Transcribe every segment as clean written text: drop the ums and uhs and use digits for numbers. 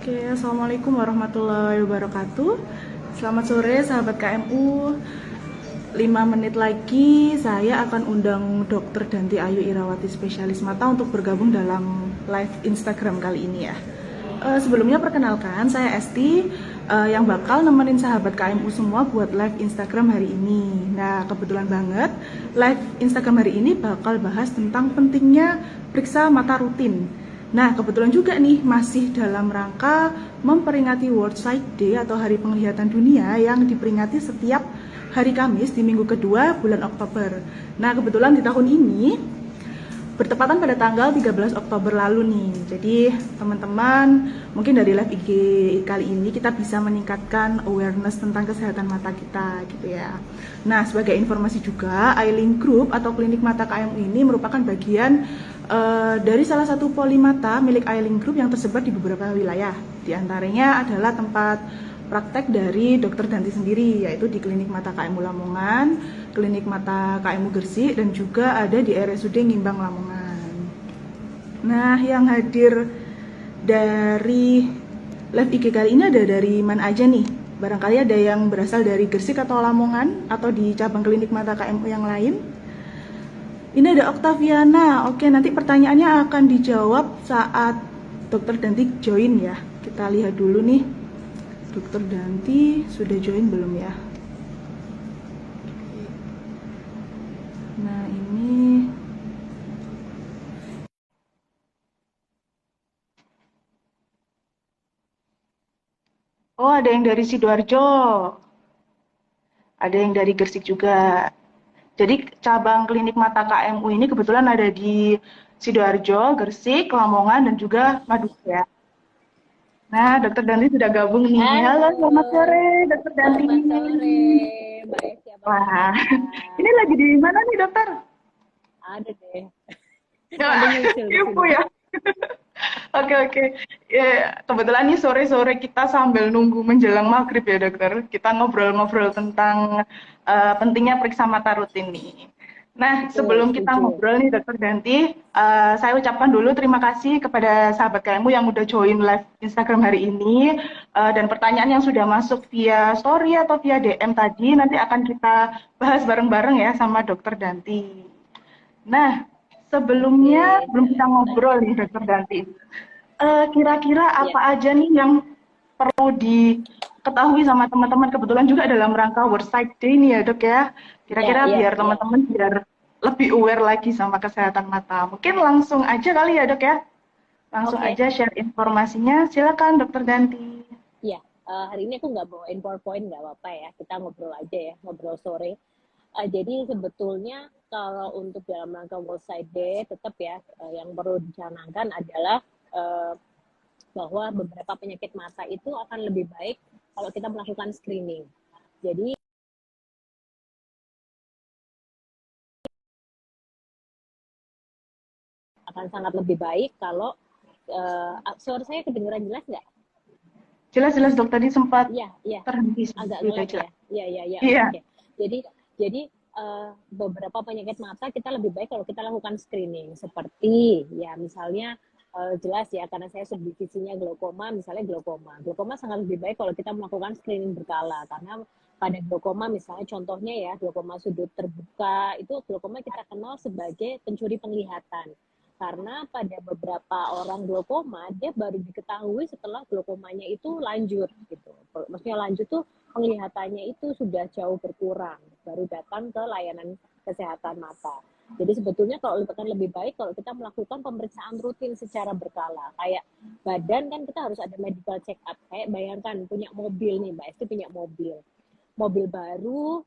Oke, Assalamualaikum warahmatullahi wabarakatuh. Selamat sore sahabat KMU. 5 menit lagi saya akan undang Dr. Danti Ayu Irawati spesialis mata untuk bergabung dalam live Instagram kali ini ya. Sebelumnya perkenalkan, saya Esti yang bakal nemenin sahabat KMU semua buat live Instagram hari ini. Nah, kebetulan banget live Instagram hari ini bakal bahas tentang pentingnya periksa mata rutin. Nah, kebetulan juga nih masih dalam rangka memperingati World Sight Day atau Hari Penglihatan Dunia yang diperingati setiap hari Kamis di minggu kedua bulan Oktober. Nah, kebetulan di tahun ini bertepatan pada tanggal 13 Oktober lalu nih. Jadi teman-teman mungkin dari live IG kali ini kita bisa meningkatkan awareness tentang kesehatan mata kita gitu ya. Nah, sebagai informasi juga, Eyelink Group atau klinik mata KMU ini merupakan bagian dari salah satu poli mata milik Eyelink Group yang tersebar di beberapa wilayah. Di antaranya adalah tempat praktek dari Dr. Danti sendiri, yaitu di Klinik Mata KMU Lamongan, Klinik Mata KMU Gresik, dan juga ada di RSUD Ngimbang Lamongan. Nah, yang hadir dari live IG kali ini ada dari mana aja nih? Barangkali ada yang berasal dari Gresik atau Lamongan, atau di cabang Klinik Mata KMU yang lain. Ini ada Oktaviana. Oke, nanti pertanyaannya akan dijawab saat Dr. Danti join ya. Kita lihat dulu nih. Dr. Danti sudah join belum ya? Nah, ini oh, ada yang dari Sidoarjo. Ada yang dari Gresik juga. Jadi cabang klinik mata KMU ini kebetulan ada di Sidoarjo, Gresik, Lamongan, dan juga Madura ya. Nah, Dokter Danti sudah gabung nih. Halo, Halo, selamat sore, Dokter Danti. selamat sore. Baik, siapa Wah, kabar? ini lagi di mana nih, Dokter? Ada deh, Ya, ada nyusul ke info sini. ya. Oke, oke. Ya, kebetulan nih sore-sore kita sambil nunggu menjelang maghrib ya, Dokter. Kita ngobrol-ngobrol tentang pentingnya periksa mata rutin nih. Nah, Betul, sebelum kita setuju. ngobrol nih, Dokter Danti, saya ucapkan dulu terima kasih kepada sahabat kamu yang udah join live Instagram hari ini. Dan pertanyaan yang sudah masuk via story atau via DM tadi, nanti akan kita bahas bareng-bareng ya sama Dokter Danti. Nah, sebelumnya Oke, belum kita ngobrol nih, Dokter Danti. Kira-kira ya, apa aja nih yang perlu diketahui sama teman-teman kebetulan juga dalam rangka World Sight Day nih ya dok ya. ya, Kira-kira ya, biar ya. teman-teman biar lebih aware lagi sama kesehatan mata. Mungkin langsung aja kali ya dok ya. Langsung Oke, aja share informasinya. Silakan Dokter Danti. ya. Hari ini aku nggak bawain PowerPoint, nggak apa-apa ya. Kita ngobrol aja ya, ngobrol sore. Jadi sebetulnya kalau untuk dalam rangka World Sight Day, tetap ya, yang perlu dicanangkan adalah uh, bahwa beberapa penyakit mata itu akan lebih baik kalau kita melakukan screening. Jadi akan sangat lebih baik kalau suara saya kedengeran jelas nggak? Jelas-jelas dok tadi sempat Iya, iya, terhenti agak sedikit ngelag aja. ya. Iya, iya, iya, oke, Iya. oke. Jadi beberapa penyakit mata kita lebih baik kalau kita lakukan screening seperti ya misalnya jelas ya karena saya subdivisinya glaukoma, misalnya glaukoma. Glaukoma sangat lebih baik kalau kita melakukan screening berkala karena pada glaukoma misalnya contohnya ya glaukoma sudut terbuka itu glaukoma kita kenal sebagai pencuri penglihatan karena pada beberapa orang glaukoma dia baru diketahui setelah glaukomanya itu lanjut gitu. Maksudnya lanjut tuh penglihatannya itu sudah jauh berkurang, baru datang ke layanan kesehatan mata. Jadi sebetulnya kalau akan lebih baik kalau kita melakukan pemeriksaan rutin secara berkala. Kayak badan kan kita harus ada medical check up. Kayak bayangkan punya mobil nih, Mbak Esti punya mobil. Mobil baru,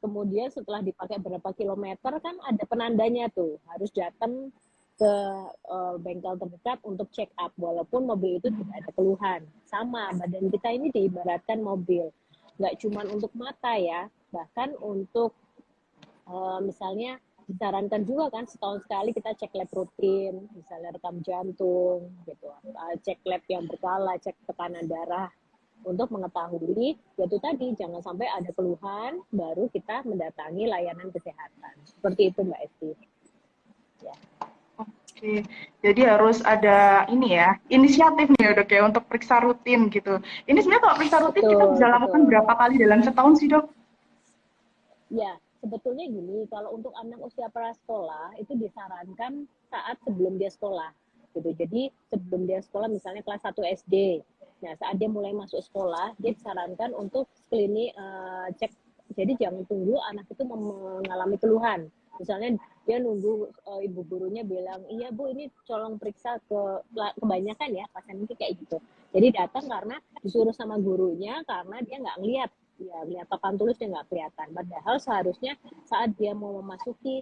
kemudian setelah dipakai berapa kilometer kan ada penandanya tuh. Harus datang ke bengkel terdekat untuk check up walaupun mobil itu tidak ada keluhan. Sama badan kita ini diibaratkan mobil, nggak cuma untuk mata ya, bahkan untuk misalnya disarankan juga kan setahun sekali kita cek lab rutin, misalnya rekam jantung gitu, cek lab yang berkala, cek tekanan darah untuk mengetahui yaitu tadi jangan sampai ada keluhan baru kita mendatangi layanan kesehatan seperti itu Mbak Esti ya. Oke. Jadi harus ada ini ya, inisiatif nih ya dok ya untuk periksa rutin gitu. Ini sebenarnya kalau periksa rutin kita bisa Betul, lakukan betul. berapa kali dalam setahun sih dok? Ya, sebetulnya gini, kalau untuk anak usia prasekolah itu disarankan saat sebelum dia sekolah, gitu. Jadi sebelum dia sekolah, misalnya kelas 1 SD, nah saat dia mulai masuk sekolah, dia disarankan untuk screening cek. Jadi jangan tunggu anak itu mengalami keluhan. Misalnya dia nunggu ibu gurunya bilang, iya bu ini colong periksa kebanyakan ya pasien itu kayak gitu. Jadi datang karena disuruh sama gurunya karena dia nggak ngeliat, ya lihat papan tulis dia nggak kelihatan. Padahal seharusnya saat dia mau memasuki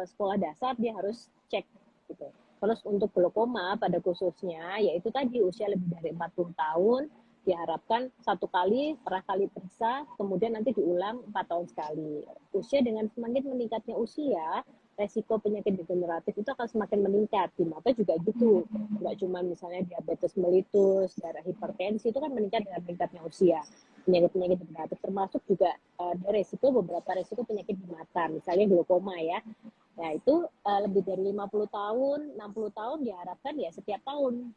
sekolah dasar dia harus cek gitu. Terus untuk glaukoma pada khususnya yaitu tadi usia lebih dari 40 tahun diharapkan satu kali per kali periksa, kemudian nanti diulang 4 tahun sekali. Usia dengan semakin meningkatnya usia, resiko penyakit degeneratif itu akan semakin meningkat. Di mata juga gitu, nggak cuma misalnya diabetes mellitus, darah hipertensi itu kan meningkat dengan meningkatnya usia. Penyakit-penyakit degeneratif termasuk juga ada resiko, beberapa resiko penyakit di mata, misalnya glaukoma ya. Nah itu lebih dari 50 tahun, 60 tahun diharapkan ya setiap tahun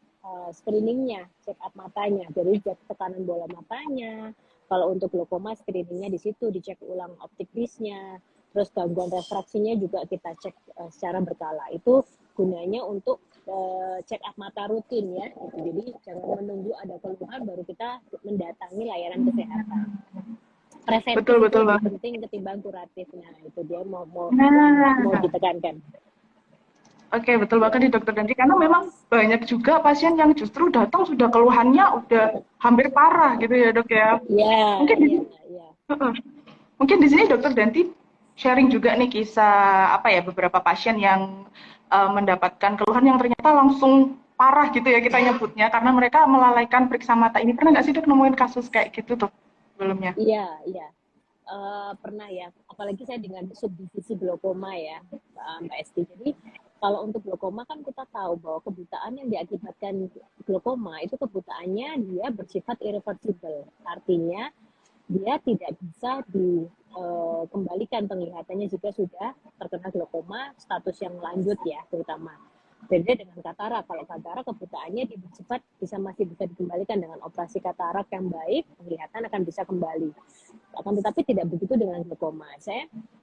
screeningnya, check up matanya, jadi cek tekanan bola matanya. Kalau untuk glaukoma screeningnya di situ, dicek ulang optik disnya, terus gangguan refraksinya juga kita cek secara berkala. Itu gunanya untuk check up mata rutin ya. Gitu. Jadi jangan menunggu ada keluhan baru kita mendatangi layanan kesehatan. Preventif Betul itu betul lebih banget. penting ketimbang kuratif. Nah itu dia yang mau Nah, ditekankan. oke betul banget Ya, nih dokter Danti karena memang banyak juga pasien yang justru datang sudah keluhannya udah hampir parah gitu ya dok ya. ya, Mungkin di ya, sini, ya. mungkin di sini dokter Danti sharing juga nih kisah apa ya beberapa pasien yang mendapatkan keluhan yang ternyata langsung parah gitu ya kita nyebutnya karena mereka melalaikan periksa mata ini. Pernah nggak sih dok nemuin kasus kayak gitu tuh sebelumnya? Iya, iya. Pernah ya, apalagi saya dengan subdivisi glaukoma ya, Mbak Esti. Jadi kalau untuk glaukoma kan kita tahu bahwa kebutaan yang diakibatkan glaukoma itu kebutaannya dia bersifat irreversible. Artinya dia tidak bisa dikembalikan penglihatannya jika sudah terkena glaukoma status yang lanjut ya terutama. Beda dengan katarak. Kalau katarak kebutaannya dia bersifat masih bisa dikembalikan dengan operasi katarak yang baik, penglihatan akan bisa kembali. Akan tetapi tidak begitu dengan glaukoma.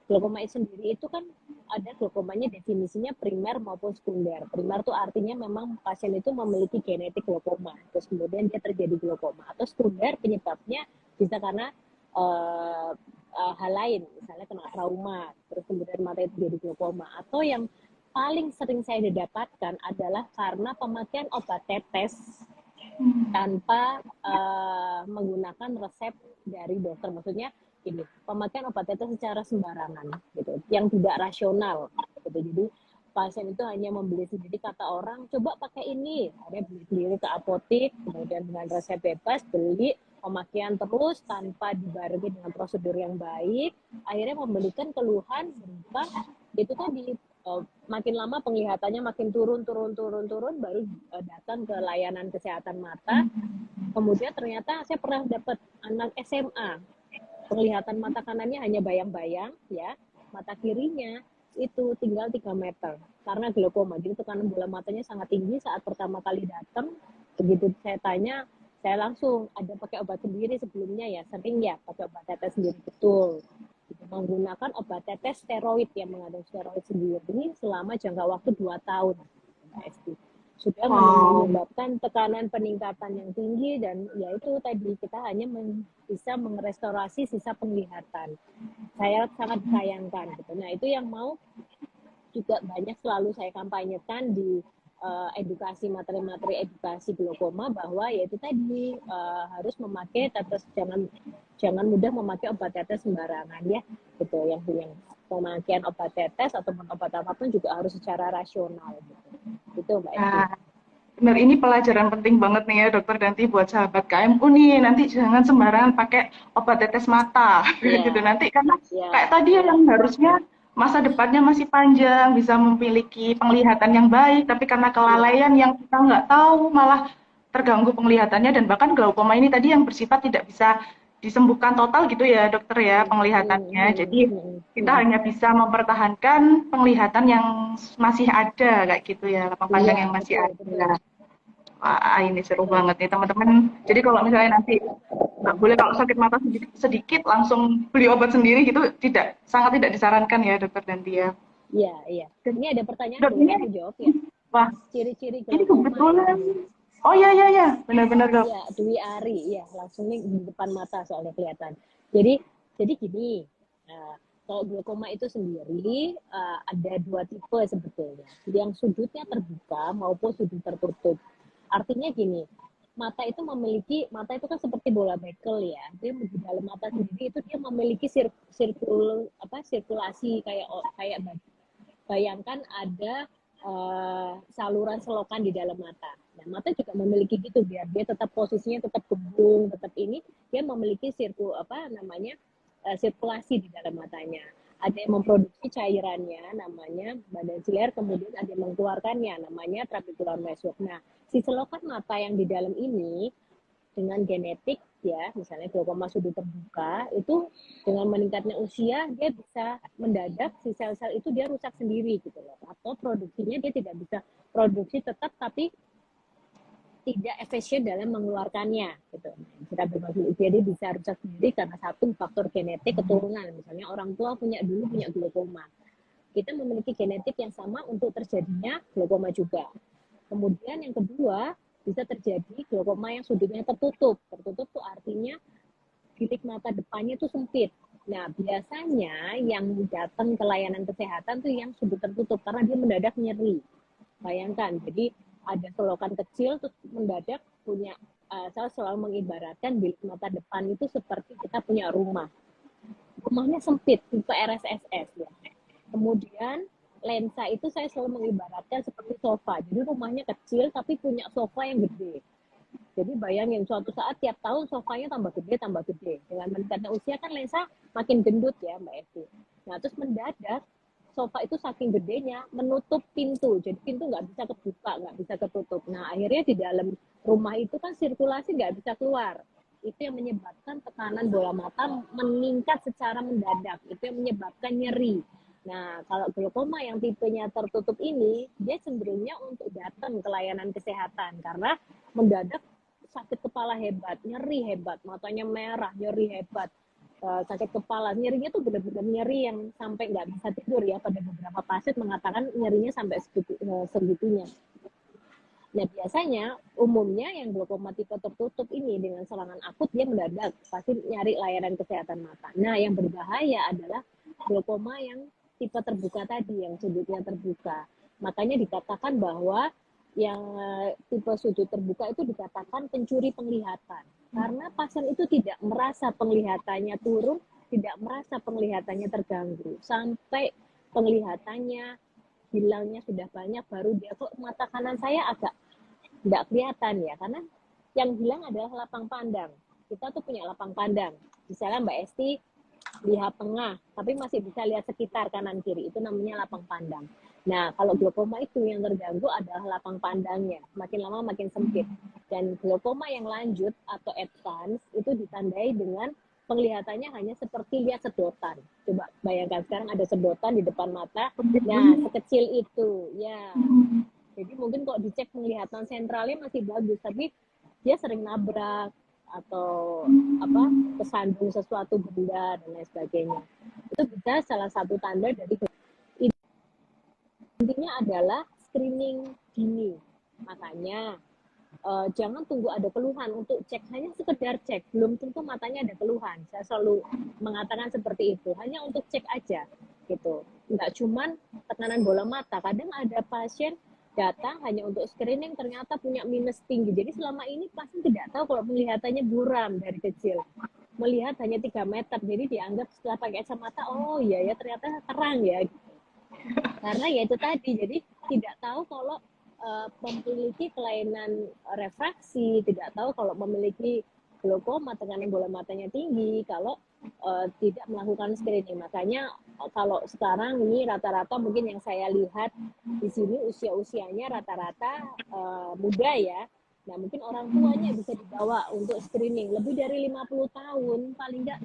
Glaukoma sendiri itu kan ada glaukomanya definisinya primer maupun sekunder. Primer itu artinya memang pasien itu memiliki genetik glaukoma, terus kemudian dia terjadi glaukoma. Atau sekunder penyebabnya bisa karena hal lain, misalnya kena trauma, terus kemudian mata itu jadi glaukoma. Atau yang paling sering saya dapatkan adalah karena pemakaian obat tetes tanpa menggunakan resep dari dokter. Maksudnya ini pemakaian obat tetes secara sembarangan gitu, yang tidak rasional gitu. Jadi pasien itu hanya membeli sendiri, kata orang coba pakai ini, ada beli ke apotek, kemudian dengan resep bebas beli, pemakaian terus tanpa dibarengi dengan prosedur yang baik, akhirnya memberikan keluhan berupa itu tadi makin lama penglihatannya makin turun baru datang ke layanan kesehatan mata. Kemudian ternyata saya pernah dapat anak SMA, penglihatan mata kanannya hanya bayang-bayang ya, mata kirinya itu tinggal 3 meter karena glaukoma. Jadi tekanan bola matanya sangat tinggi saat pertama kali datang. Begitu saya tanya, saya langsung ada pakai obat sendiri sebelumnya ya, sering ya pakai obat tetes sendiri, betul. Menggunakan obat tetes steroid yang mengandung steroid sendiri selama jangka waktu 2 tahun. Sudah Wow. menyebabkan tekanan peningkatan yang tinggi dan yaitu tadi kita hanya bisa merestorasi sisa penglihatan. Saya sangat sayangkan gitu. Nah, itu yang mau juga banyak selalu saya kampanyekan di edukasi, materi-materi edukasi glaukoma, bahwa yaitu tadi harus memakai tetes, jangan mudah memakai obat tetes sembarangan ya, gitu. Yang pemakaian obat tetes ataupun obat apapun juga harus secara rasional gitu Mbak Esti. Nah, benar ini pelajaran penting banget nih ya dokter Danti buat sahabat KMU nih. Nanti jangan sembarangan pakai obat tetes mata gitu Ya, nanti karena kayak ya, tadi yang harusnya masa depannya masih panjang, bisa memiliki penglihatan yang baik, tapi karena ya, kelalaian yang kita nggak tahu malah terganggu penglihatannya dan bahkan glaukoma ini tadi yang bersifat tidak bisa disembuhkan total gitu ya dokter ya penglihatannya. Jadi kita hanya bisa mempertahankan penglihatan yang masih ada kayak gitu ya, lapang Iya, pandang yang masih betul, betul, ada. Wah, ini seru betul. banget nih teman-teman. Jadi kalau misalnya nanti nggak boleh kalau sakit mata sedikit, sedikit langsung beli obat sendiri gitu, tidak, sangat tidak disarankan ya dokter Dantia. Iya, iya. Dan Ini ada pertanyaan, dok boleh ini, aku jawab ya? wah Ciri-ciri ini glaukoma ya kebetulan. ini. Oh iya iya iya, benar-benar dok. Ya, Dwi Ari, ya langsung nih di depan mata soalnya kelihatan. Jadi gini, uh, kalau glaukoma itu sendiri ada dua tipe sebetulnya, yang sudutnya terbuka maupun sudut tertutup. Artinya gini, mata itu kan seperti bola bekel ya. Dia di dalam mata sendiri itu dia memiliki sirkulasi kayak kayak bayangkan ada saluran selokan di dalam mata. Nah, mata juga memiliki gitu biar dia tetap posisinya tetap gembung, tetap ini dia memiliki sirkulasi di dalam matanya. Ada yang memproduksi cairannya namanya badan ciliar, kemudian ada yang mengeluarkannya namanya trabecular meshwork. Nah, si selokan mata yang di dalam ini dengan genetik ya, misalnya glaukoma sudut terbuka itu dengan meningkatnya usia dia bisa mendadak si sel-sel itu dia rusak sendiri gitu loh, atau produksinya dia tidak bisa produksi tetap tapi tidak efisien dalam mengeluarkannya gitu. Kita bermaksud jadi bisa rusak sendiri karena satu faktor genetik keturunan, misalnya orang tua dulu punya glaukoma, kita memiliki genetik yang sama untuk terjadinya glaukoma juga. Kemudian yang kedua, bisa terjadi glaukoma yang sudutnya tertutup. Tertutup itu artinya bilik mata depannya itu sempit. Nah, biasanya yang datang ke layanan kesehatan tuh yang sudut tertutup karena dia mendadak nyeri. Bayangkan, jadi ada selokan kecil terus mendadak punya saya selalu mengibaratkan bilik mata depan itu seperti kita punya rumah. Rumahnya sempit, tipe RSSS ya. Kemudian lensa itu saya selalu mengibaratkan seperti sofa. Jadi rumahnya kecil tapi punya sofa yang gede. Jadi bayangin suatu saat tiap tahun sofanya tambah gede, tambah gede. Dengan meningkatnya usia kan lensa makin gendut ya Mbak Esti. Nah terus mendadak sofa itu saking gedenya menutup pintu. Jadi pintu nggak bisa kebuka, nggak bisa ketutup. Nah akhirnya di dalam rumah itu kan sirkulasi nggak bisa keluar. Itu yang menyebabkan tekanan bola mata meningkat secara mendadak. Itu yang menyebabkan nyeri. Nah, kalau glaukoma yang tipenya tertutup ini, dia cenderungnya untuk datang ke layanan kesehatan karena mendadak sakit kepala hebat, nyeri hebat, matanya merah, nyeri hebat, sakit kepala, nyerinya tuh benar-benar nyeri yang sampai nggak bisa tidur ya. Pada beberapa pasien mengatakan nyerinya sampai segitunya. Nah biasanya umumnya yang glaukoma tipe tertutup ini dengan serangan akut dia mendadak pasti nyari layanan kesehatan mata. Nah yang berbahaya adalah glaukoma yang tipe terbuka tadi, yang sudutnya terbuka. Makanya dikatakan bahwa yang tipe sudut terbuka itu dikatakan pencuri penglihatan. Karena pasien itu tidak merasa penglihatannya turun, tidak merasa penglihatannya terganggu. Sampai penglihatannya hilangnya sudah banyak, baru dia kok mata kanan saya agak tidak kelihatan ya, karena yang hilang adalah lapang pandang. Kita tuh punya lapang pandang. Misalnya Mbak Esti lihat tengah, tapi masih bisa lihat sekitar kanan kiri, itu namanya lapang pandang. Nah, kalau glaukoma itu yang terganggu adalah lapang pandangnya, makin lama makin sempit. Dan glaukoma yang lanjut atau advance itu ditandai dengan penglihatannya hanya seperti lihat sedotan. Coba bayangkan sekarang ada sedotan di depan mata, nah sekecil itu, ya. Jadi mungkin kok dicek penglihatan sentralnya masih bagus, tapi dia sering nabrak atau kesandung sesuatu benda dan lain sebagainya. Itu bisa salah satu tanda dari intinya adalah screening dini. Makanya jangan tunggu ada keluhan untuk cek, hanya sekedar cek, belum tentu matanya ada keluhan. Saya selalu mengatakan seperti itu, hanya untuk cek aja gitu. Nggak cuman tekanan bola mata, kadang ada pasien datang hanya untuk screening ternyata punya minus tinggi. Jadi selama ini pasien tidak tahu kalau penglihatannya buram dari kecil. Melihat hanya 3 meter, jadi dianggap setelah pakai kacamata, oh iya ya ternyata terang ya. Karena ya itu tadi, jadi tidak tahu kalau memiliki kelainan refraksi, tidak tahu kalau memiliki glaukoma, tekanan bola matanya tinggi, kalau tidak melakukan screening. Makanya kalau sekarang ini rata-rata mungkin yang saya lihat di sini usia-usianya rata-rata muda ya, Nah, mungkin orang tuanya bisa dibawa untuk screening lebih dari 50 tahun, paling enggak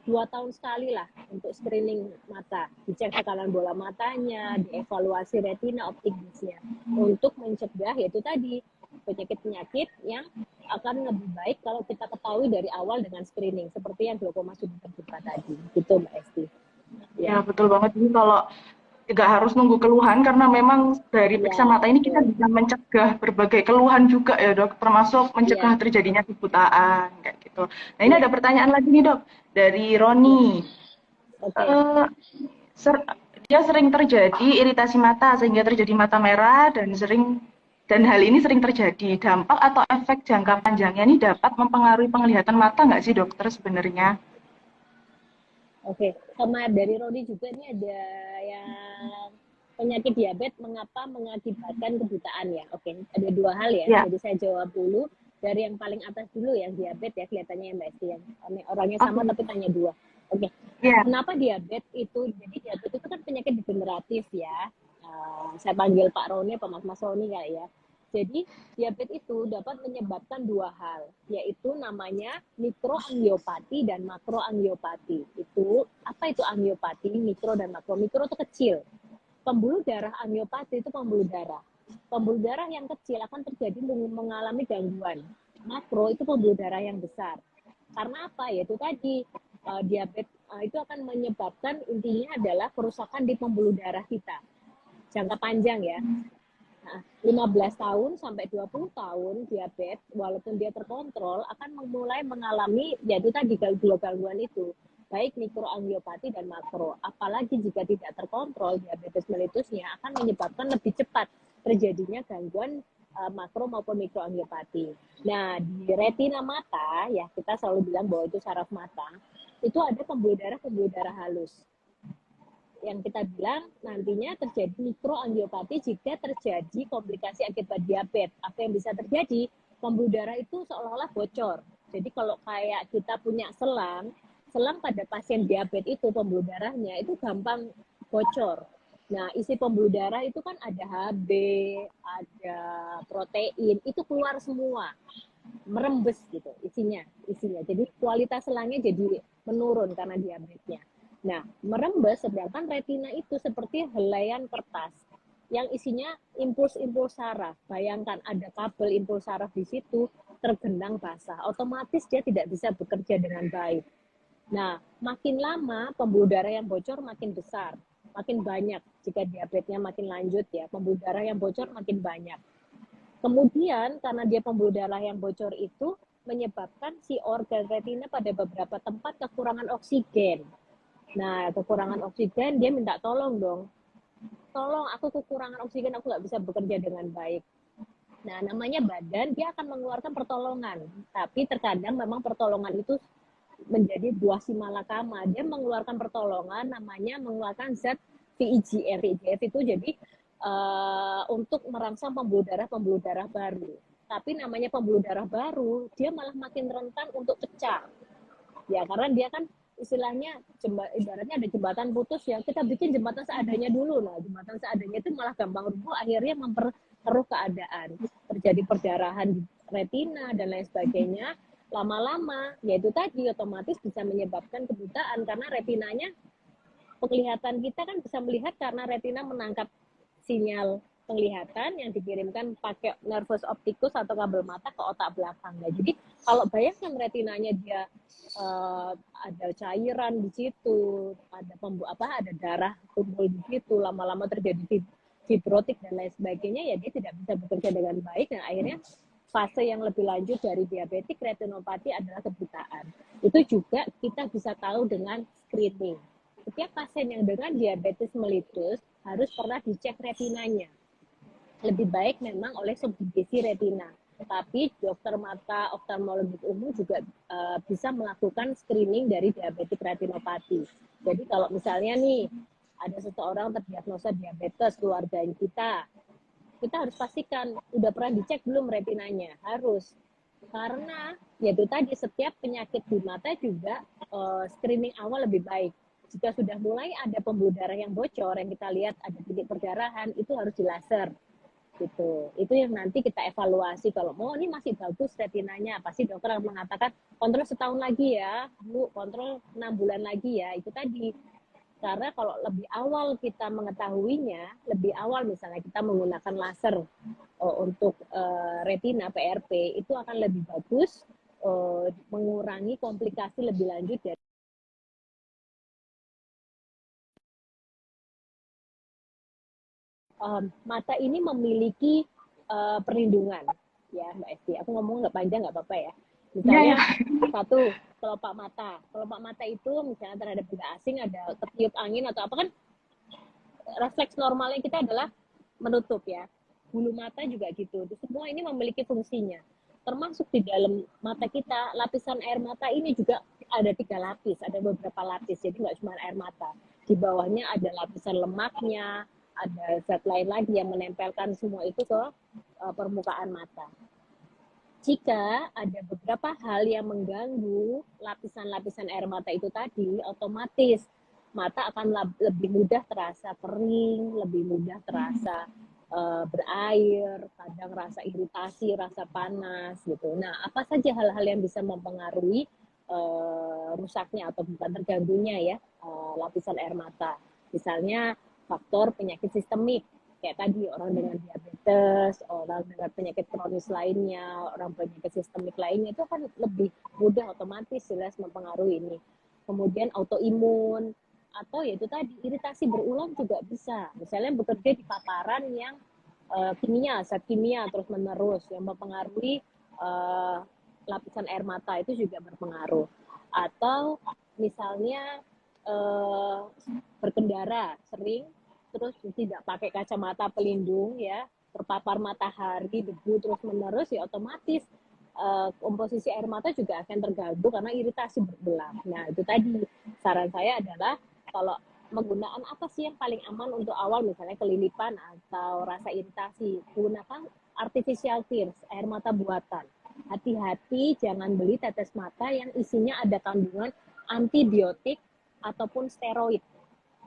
2 tahun sekali lah untuk screening mata. Dicek tekanan bola matanya, dievaluasi retina optiknya untuk mencegah yaitu tadi penyakit-penyakit yang akan lebih baik kalau kita ketahui dari awal dengan screening seperti yang glaukoma sudah terbuka tadi. Gitu Mbak Esti. Ya, Ya. betul banget. Ini kalau nggak harus nunggu keluhan karena memang dari Iya, periksa mata ini kita betul. bisa mencegah berbagai keluhan juga ya dok, termasuk mencegah Iya, terjadinya kebutaan kayak gitu. Nah ini ada iya, pertanyaan lagi nih dok dari iya. Roni. Oke. Eh, dia sering terjadi iritasi mata sehingga terjadi mata merah dan hal ini sering terjadi. Dampak atau efek jangka panjangnya ini dapat mempengaruhi penglihatan mata nggak sih dokter sebenarnya? Oke, sama dari Rodi juga ini ada yang penyakit diabetes mengapa mengakibatkan kebutaan ya. Oke, ada dua hal ya. Ya, Jadi saya jawab dulu dari yang paling atas dulu yang diabetes ya kelihatannya yang Mbak Esti yang orangnya sama oke. tapi tanya dua. Oke, Ya, kenapa diabetes itu? Jadi diabetes itu kan penyakit degeneratif ya. Saya panggil Pak Roni, Pak Mas Roni kali ya. Jadi diabetes itu dapat menyebabkan dua hal, yaitu namanya mikroangiopati dan makroangiopati. Itu apa itu angiopati, mikro dan makro? Mikro itu kecil. Pembuluh darah angiopati itu pembuluh darah. Pembuluh darah yang kecil akan terjadi mengalami gangguan. Makro itu pembuluh darah yang besar. Karena apa? Yaitu tadi diabetes itu akan menyebabkan intinya adalah kerusakan di pembuluh darah kita jangka panjang ya. Nah, 15 tahun sampai 20 tahun diabetes, walaupun dia terkontrol, akan mulai mengalami, yaitu tadi gangguan itu, baik mikroangiopati dan makro. Apalagi jika tidak terkontrol, diabetes melitusnya akan menyebabkan lebih cepat terjadinya gangguan makro maupun mikroangiopati. Nah, di retina mata, ya kita selalu bilang bahwa itu saraf mata, itu ada pembuluh darah halus yang kita bilang nantinya terjadi mikroangiopati jika terjadi komplikasi akibat diabetes. Apa yang bisa terjadi? Pembuluh darah itu seolah-olah bocor. Jadi kalau kayak kita punya selang, selang pada pasien diabetes itu pembuluh darahnya itu gampang bocor. Nah, isi pembuluh darah itu kan ada HB, ada protein, itu keluar semua, merembes gitu isinya. Jadi kualitas selangnya jadi menurun karena diabetesnya. Nah, merembes sedangkan retina itu seperti helaian kertas yang isinya impuls-impuls saraf. Bayangkan ada kabel impuls saraf di situ tergenang basah, otomatis dia tidak bisa bekerja dengan baik. Nah, makin lama pembuluh darah yang bocor makin besar, makin banyak. Jika diabetesnya makin lanjut ya, pembuluh darah yang bocor makin banyak. Kemudian karena dia pembuluh darah yang bocor itu menyebabkan si organ retina pada beberapa tempat kekurangan oksigen. Nah, kekurangan oksigen dia minta tolong dong. Tolong aku kekurangan oksigen, aku nggak bisa bekerja dengan baik. Nah, namanya badan dia akan mengeluarkan pertolongan. Tapi terkadang memang pertolongan itu menjadi buah si malakama. Dia mengeluarkan pertolongan namanya mengeluarkan zat VEGF. VEGF itu jadi untuk merangsang pembuluh darah baru. Tapi namanya pembuluh darah baru, dia malah makin rentan untuk pecah. Ya, karena dia kan istilahnya ibaratnya ada jembatan putus ya, kita bikin jembatan seadanya dulu. Nah, jembatan seadanya itu malah gampang rubuh, akhirnya memperkeruh keadaan. Terjadi perdarahan di retina dan lain sebagainya. Lama-lama, yaitu tadi otomatis bisa menyebabkan kebutaan karena retinanya, penglihatan kita kan bisa melihat karena retina menangkap sinyal penglihatan yang dikirimkan pakai nervus opticus atau kabel mata ke otak belakang. Nah, jadi kalau bayangkan retinanya dia ada cairan di situ, ada darah kumpul di situ, lama-lama terjadi fibrotik dan lain sebagainya, ya dia tidak bisa bekerja dengan baik dan akhirnya fase yang lebih lanjut dari diabetik retinopati adalah kebutaan. Itu juga kita bisa tahu dengan screening. Setiap pasien yang dengan diabetes mellitus harus pernah dicek retinanya. Lebih baik memang oleh subdivisi retina. Tapi dokter mata oftalmologis umum juga bisa melakukan screening dari diabetik retinopati. Jadi kalau misalnya nih ada seseorang terdiagnosa diabetes keluarga kita harus pastikan udah pernah dicek belum retinanya, harus. Karena yaitu tadi setiap penyakit di mata juga screening awal lebih baik. Jika sudah mulai ada pembuluh darah yang bocor, yang kita lihat ada titik perdarahan, itu harus di laser. gitu. Itu yang nanti kita evaluasi. Kalau mau ini masih bagus retinanya, pasti dokter akan mengatakan kontrol setahun lagi ya, Bu, kontrol 6 bulan lagi ya. Itu tadi. Karena kalau lebih awal kita mengetahuinya, lebih awal misalnya kita menggunakan laser untuk retina PRP, itu akan lebih bagus mengurangi komplikasi lebih lanjut dari mata ini memiliki perlindungan ya Mbak Esti. Aku ngomong nggak panjang nggak apa-apa ya. Iya, Misalnya ya. satu kelopak mata itu misalnya terhadap benda asing ada ketiup angin atau apa kan refleks normalnya kita adalah menutup ya. Bulu mata juga gitu. Semua ini memiliki fungsinya. Termasuk di dalam mata kita, lapisan air mata ini juga ada 3 lapis, ada beberapa lapis. Jadi nggak cuma air mata. Di bawahnya ada lapisan lemaknya, ada zat lain lagi yang menempelkan semua itu ke permukaan mata. Jika ada beberapa hal yang mengganggu lapisan-lapisan air mata itu tadi, otomatis mata akan lebih mudah terasa kering, lebih mudah terasa berair, kadang rasa iritasi, rasa panas gitu. Nah, apa saja hal-hal yang bisa mempengaruhi rusaknya atau bukan terganggunya ya lapisan air mata. Misalnya faktor penyakit sistemik kayak tadi orang dengan diabetes, orang dengan penyakit kronis lainnya, orang penyakit sistemik lainnya itu akan lebih mudah otomatis jelas mempengaruhi ini. Kemudian autoimun atau yaitu tadi iritasi berulang juga bisa. Misalnya bekerja di paparan yang kimia, zat kimia terus menerus yang mempengaruhi lapisan air mata itu juga berpengaruh. Atau misalnya berkendara sering terus tidak pakai kacamata pelindung ya, terpapar matahari, debu terus menerus ya otomatis komposisi air mata juga akan terganggu karena iritasi berulang. Nah, itu tadi saran saya adalah kalau menggunakan apa sih yang paling aman untuk awal misalnya kelilipan atau rasa iritasi, gunakan artificial tears, air mata buatan. Hati-hati jangan beli tetes mata yang isinya ada kandungan antibiotik ataupun steroid.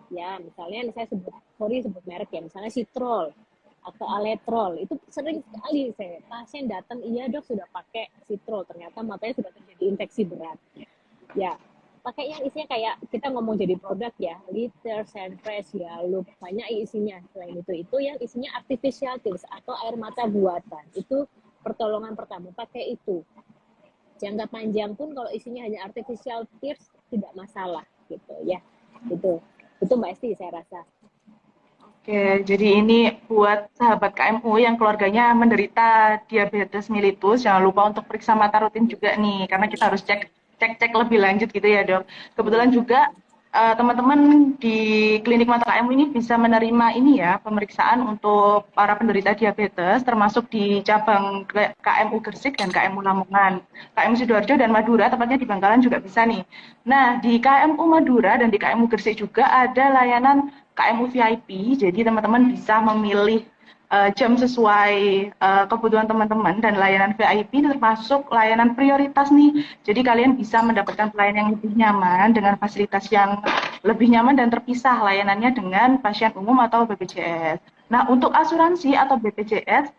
Ya, misalnya saya sebut merek ya, misalnya Citrol atau Aletrol. Itu sering sekali pasien datang, iya dok sudah pakai Citrol, ternyata matanya sudah terjadi infeksi berat. Ya, pakai yang isinya kayak kita ngomong jadi produk ya, liter, Senfresh, ya, lu banyak isinya. Selain itu yang isinya artificial tears atau air mata buatan. Itu pertolongan pertama, pakai itu. Jangka panjang pun kalau isinya hanya artificial tears tidak masalah gitu ya. Itu Mbak Esti saya rasa. Oke, jadi ini buat sahabat KMU yang keluarganya menderita diabetes mellitus, jangan lupa untuk periksa mata rutin juga nih, karena kita harus cek lebih lanjut gitu ya dok. Kebetulan juga teman-teman di klinik mata KMU ini bisa menerima ini ya, pemeriksaan untuk para penderita diabetes, termasuk di cabang KMU Gersik dan KMU Lamongan, KMU Sidoarjo dan Madura, tepatnya di Bangkalan juga bisa nih. Nah, di KMU Madura dan di KMU Gersik juga ada layanan KMU VIP, jadi teman-teman bisa memilih jam sesuai kebutuhan teman-teman dan layanan VIP termasuk layanan prioritas nih. Jadi kalian bisa mendapatkan pelayanan yang lebih nyaman dengan fasilitas yang lebih nyaman dan terpisah layanannya dengan pasien umum atau BPJS. Nah, untuk asuransi atau BPJS,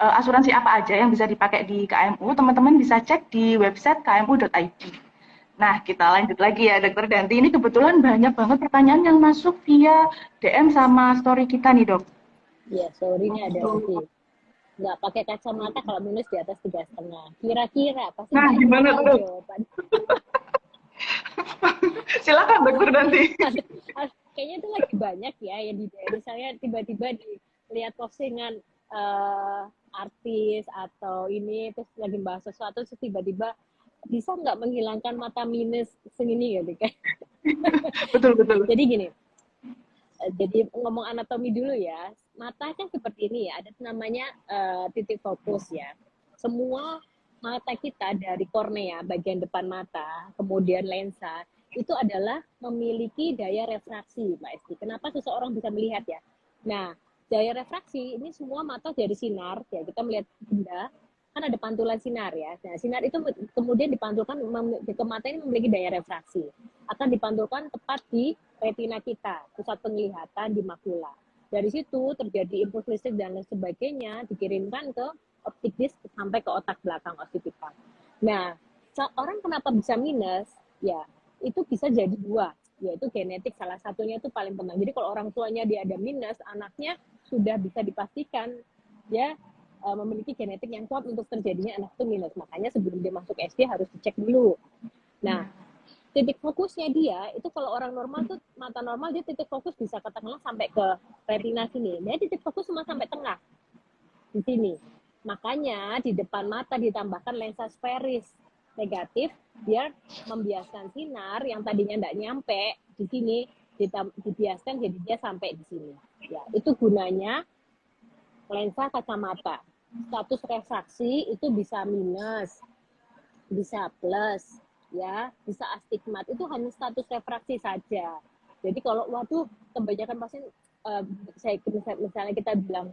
asuransi apa aja yang bisa dipakai di KMU, teman-teman bisa cek di website kmu.id. Nah, kita lanjut lagi ya, Dokter Danti. Ini kebetulan banyak banget pertanyaan yang masuk via DM sama story kita nih, Dok. Ya, sorry ini ada lagi. Untuk, Nggak pakai kacamata kalau minus di atas 3,5. Kira-kira pasti nah, Mbak Esti gimana tuh, tahu Dok? jawaban. Silakan, Dokter Danti. Kayaknya itu lagi banyak ya yang di misalnya tiba-tiba dilihat postingan artis atau ini terus lagi bahas sesuatu terus tiba-tiba bisa nggak menghilangkan mata minus segini gitu kan. Betul, betul. Jadi gini, jadi ngomong anatomi dulu ya. Mata kan seperti ini ya, ada namanya titik fokus ya. Semua mata kita dari kornea bagian depan mata, kemudian lensa, itu adalah memiliki daya refraksi, Mbak Esti. Kenapa seseorang bisa melihat ya? Nah, daya refraksi ini semua mata dari sinar, ya kita melihat benda, kan ada pantulan sinar ya. Nah, sinar itu kemudian dipantulkan ke mata ini memiliki daya refraksi. Akan dipantulkan tepat di retina kita, pusat penglihatan di makula. Dari situ terjadi impuls listrik dan lain sebagainya, dikirimkan ke optik disk sampai ke otak belakang occipital. Nah, orang kenapa bisa minus? Ya, itu bisa jadi dua, yaitu genetik. Salah satunya itu paling penting. Jadi kalau orang tuanya dia ada minus, anaknya sudah bisa dipastikan ya memiliki genetik yang kuat untuk terjadinya anak itu minus. Makanya sebelum dia masuk SD harus dicek dulu. Nah, titik fokusnya dia itu kalau orang normal tuh mata normal dia titik fokus bisa katakanlah sampai ke retina sini. Dia titik fokus cuma sampai tengah di sini. Makanya di depan mata ditambahkan lensa sferis negatif biar membiaskan sinar yang tadinya tidak nyampe di sini dibiaskan jadi dia sampai di sini. Ya, itu gunanya lensa kacamata. Status refraksi itu bisa minus, bisa plus, ya, bisa astigmat. Itu hanya status refraksi saja. Jadi kalau waduh kebanyakan pasien misalnya kita bilang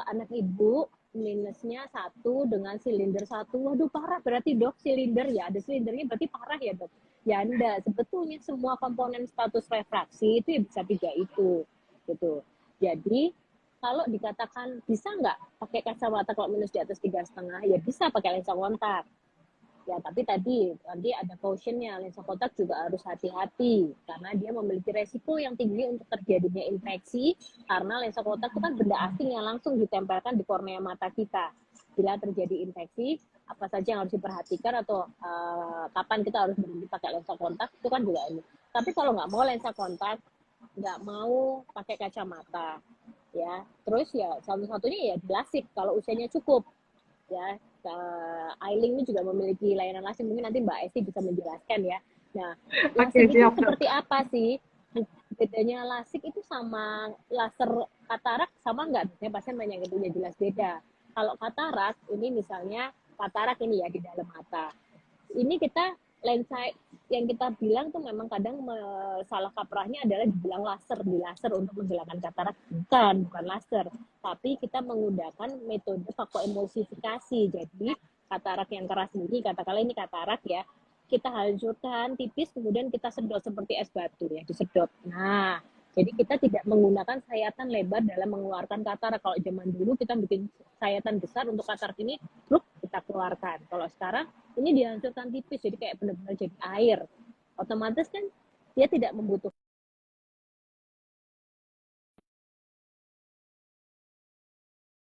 anak ibu minusnya 1 dengan silinder 1, waduh parah berarti dok silinder ya, ada silindernya berarti parah ya dok. Ya enggak, sebetulnya semua komponen status refraksi itu ya bisa 3 itu gitu. Jadi kalau dikatakan bisa nggak pakai kacamata kalau minus di atas 3,5, ya bisa pakai lensa kontak. Ya, tapi tadi nanti ada cautionnya, lensa kontak juga harus hati-hati karena dia memiliki resiko yang tinggi untuk terjadinya infeksi karena lensa kontak itu kan benda asing yang langsung ditempelkan di kornea mata kita. Bila terjadi infeksi, apa saja yang harus diperhatikan atau kapan kita harus berhenti pakai lensa kontak itu kan juga ini. Tapi kalau nggak mau lensa kontak, nggak mau pakai kacamata, ya terus ya satu-satunya ya lasik kalau usianya cukup ya. Ailing ini juga memiliki layanan lasik, mungkin nanti Mbak Esti bisa menjelaskan ya. Nah, lasik itu seperti apa sih? Bedanya lasik itu sama laser katarak sama nggak? Biasanya pasien banyak yang punya jelas beda. Kalau katarak ini misalnya katarak ini ya di dalam mata. Ini kita lensa yang kita bilang tuh memang kadang salah kaprahnya adalah dibilang laser, di laser untuk menghilangkan katarak. Bukan laser. Tapi kita menggunakan metode fakoemulsifikasi. Jadi katarak yang keras ini, katakanlah ini katarak ya, kita hancurkan tipis, kemudian kita sedot seperti es batu ya, disedot. Nah, jadi kita tidak menggunakan sayatan lebar dalam mengeluarkan katarak. Kalau zaman dulu kita bikin sayatan besar untuk katarak ini, kita keluarkan. Kalau sekarang ini dihancurkan tipis, jadi kayak benar-benar jadi air. Otomatis kan dia tidak membutuhkan